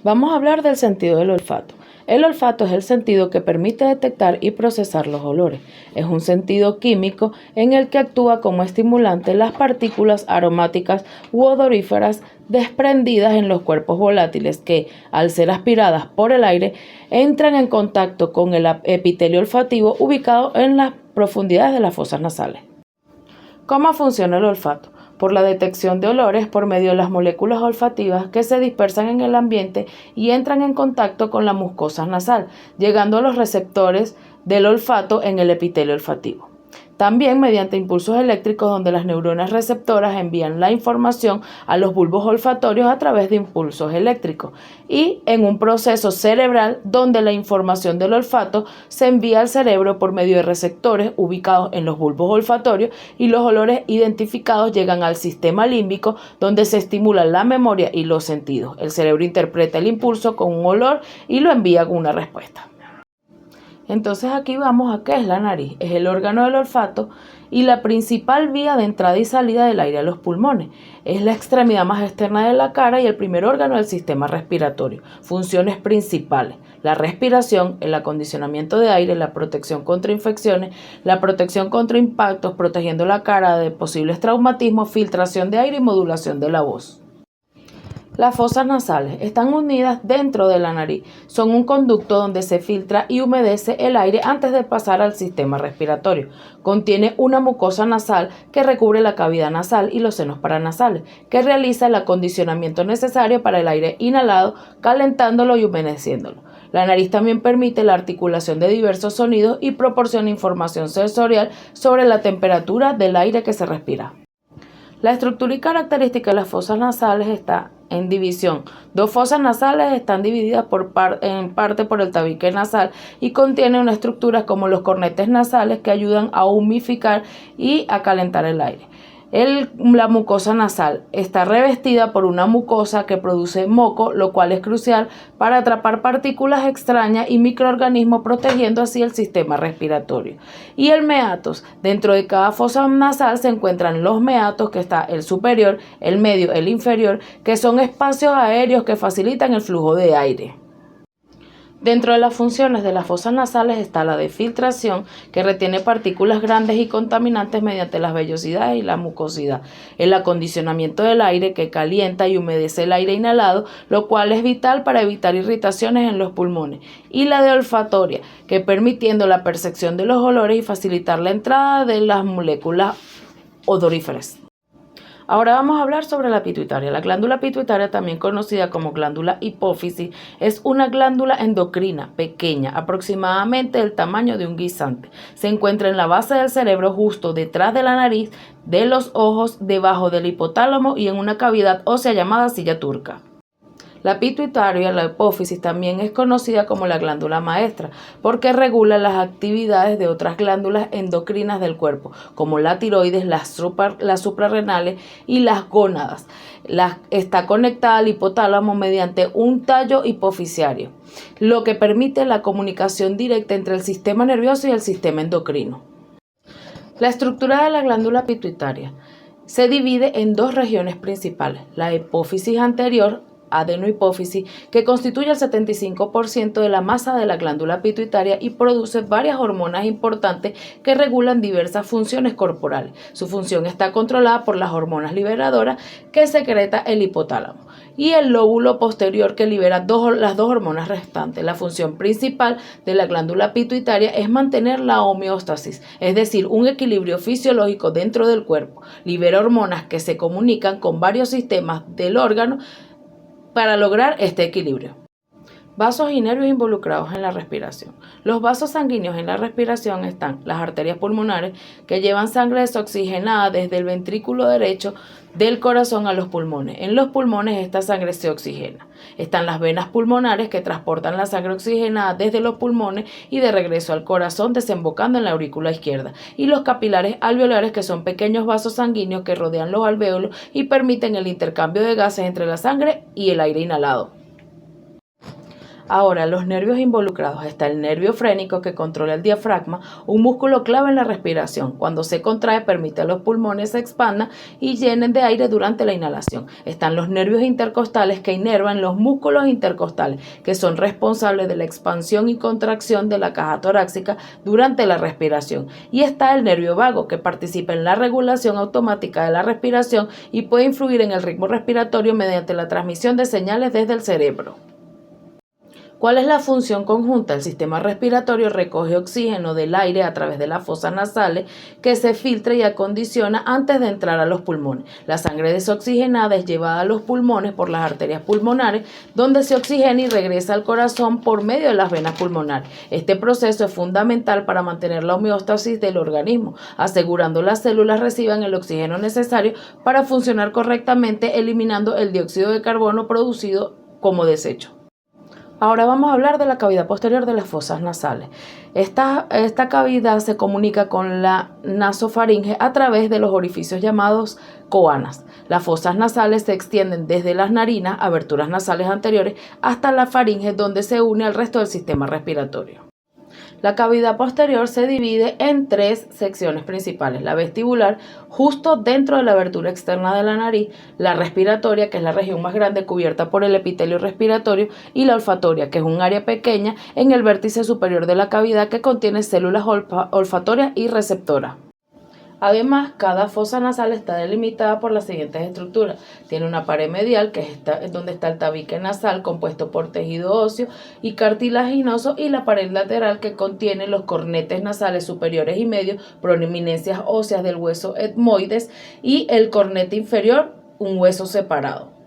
Vamos a hablar del sentido del olfato. El olfato es el sentido que permite detectar y procesar los olores. Es un sentido químico en el que actúa como estimulante las partículas aromáticas u odoríferas desprendidas en los cuerpos volátiles que, al ser aspiradas por el aire, entran en contacto con el epitelio olfativo ubicado en las profundidades de las fosas nasales. ¿Cómo funciona el olfato? Por la detección de olores por medio de las moléculas olfativas que se dispersan en el ambiente y entran en contacto con la mucosa nasal, llegando a los receptores del olfato en el epitelio olfativo. También mediante impulsos eléctricos donde las neuronas receptoras envían la información a los bulbos olfatorios a través de impulsos eléctricos y en un proceso cerebral donde la información del olfato se envía al cerebro por medio de receptores ubicados en los bulbos olfatorios y los olores identificados llegan al sistema límbico donde se estimula la memoria y los sentidos. El cerebro interpreta el impulso con un olor y lo envía con una respuesta. Entonces aquí vamos a qué es la nariz. Es el órgano del olfato y la principal vía de entrada y salida del aire a los pulmones. Es la extremidad más externa de la cara y el primer órgano del sistema respiratorio. Funciones principales: la respiración, el acondicionamiento de aire, la protección contra infecciones, la protección contra impactos, protegiendo la cara de posibles traumatismos, filtración de aire y modulación de la voz. Las fosas nasales están unidas dentro de la nariz. Son un conducto donde se filtra y humedece el aire antes de pasar al sistema respiratorio. Contiene una mucosa nasal que recubre la cavidad nasal y los senos paranasales, que realiza el acondicionamiento necesario para el aire inhalado, calentándolo y humedeciéndolo. La nariz también permite la articulación de diversos sonidos y proporciona información sensorial sobre la temperatura del aire que se respira. La estructura y característica de las fosas nasales está en división. Dos fosas nasales están divididas en parte por el tabique nasal y contienen una estructura como los cornetes nasales que ayudan a humidificar y a calentar el aire. La mucosa nasal está revestida por una mucosa que produce moco, lo cual es crucial para atrapar partículas extrañas y microorganismos, protegiendo así el sistema respiratorio. Y el meatos: dentro de cada fosa nasal se encuentran los meatos, que está el superior, el medio, el inferior, que son espacios aéreos que facilitan el flujo de aire. Dentro de las funciones de las fosas nasales está la de filtración, que retiene partículas grandes y contaminantes mediante las vellosidades y la mucosidad. El acondicionamiento del aire, que calienta y humedece el aire inhalado, lo cual es vital para evitar irritaciones en los pulmones. Y la de olfatoria, que permitiendo la percepción de los olores y facilitar la entrada de las moléculas odoríferas. Ahora vamos a hablar sobre la pituitaria. La glándula pituitaria, también conocida como glándula hipófisis, es una glándula endocrina pequeña, aproximadamente del tamaño de un guisante. Se encuentra en la base del cerebro, justo detrás de la nariz, de los ojos, debajo del hipotálamo y en una cavidad ósea llamada silla turca. La pituitaria, la hipófisis, también es conocida como la glándula maestra porque regula las actividades de otras glándulas endocrinas del cuerpo, como la tiroides, las suprarrenales y las gónadas. Está conectada al hipotálamo mediante un tallo hipofisiario, lo que permite la comunicación directa entre el sistema nervioso y el sistema endocrino. La estructura de la glándula pituitaria se divide en dos regiones principales: la hipófisis anterior, adenohipófisis, que constituye el 75% de la masa de la glándula pituitaria y produce varias hormonas importantes que regulan diversas funciones corporales. Su función está controlada por las hormonas liberadoras que secreta el hipotálamo y el lóbulo posterior, que libera las dos hormonas restantes. La función principal de la glándula pituitaria es mantener la homeostasis, es decir, un equilibrio fisiológico dentro del cuerpo. Libera hormonas que se comunican con varios sistemas del órgano para lograr este equilibrio. Vasos y nervios involucrados en la respiración. Los vasos sanguíneos en la respiración están las arterias pulmonares, que llevan sangre desoxigenada desde el ventrículo derecho del corazón a los pulmones. En los pulmones esta sangre se oxigena. Están las venas pulmonares, que transportan la sangre oxigenada desde los pulmones y de regreso al corazón, desembocando en la aurícula izquierda. Y los capilares alveolares, que son pequeños vasos sanguíneos que rodean los alvéolos y permiten el intercambio de gases entre la sangre y el aire inhalado. Ahora, los nervios involucrados. Está el nervio frénico que controla el diafragma, un músculo clave en la respiración. Cuando se contrae, permite a los pulmones se expandan y llenen de aire durante la inhalación. Están los nervios intercostales que inervan los músculos intercostales, que son responsables de la expansión y contracción de la caja torácica durante la respiración. Y está el nervio vago, que participa en la regulación automática de la respiración y puede influir en el ritmo respiratorio mediante la transmisión de señales desde el cerebro. ¿Cuál es la función conjunta? El sistema respiratorio recoge oxígeno del aire a través de las fosas nasales que se filtra y acondiciona antes de entrar a los pulmones. La sangre desoxigenada es llevada a los pulmones por las arterias pulmonares, donde se oxigena y regresa al corazón por medio de las venas pulmonares. Este proceso es fundamental para mantener la homeostasis del organismo, asegurando que las células reciban el oxígeno necesario para funcionar correctamente, eliminando el dióxido de carbono producido como desecho. Ahora vamos a hablar de la cavidad posterior de las fosas nasales. Esta cavidad se comunica con la nasofaringe a través de los orificios llamados coanas. Las fosas nasales se extienden desde las narinas, aberturas nasales anteriores, hasta la faringe, donde se une al resto del sistema respiratorio. La cavidad posterior se divide en tres secciones principales: la vestibular, justo dentro de la abertura externa de la nariz; la respiratoria, que es la región más grande cubierta por el epitelio respiratorio; y la olfatoria, que es un área pequeña en el vértice superior de la cavidad que contiene células olfatorias y receptoras. Además, cada fosa nasal está delimitada por las siguientes estructuras. Tiene una pared medial, que es donde está el tabique nasal, compuesto por tejido óseo y cartilaginoso, y la pared lateral, que contiene los cornetes nasales superiores y medios, prominencias óseas del hueso etmoides, y el cornete inferior, un hueso separado.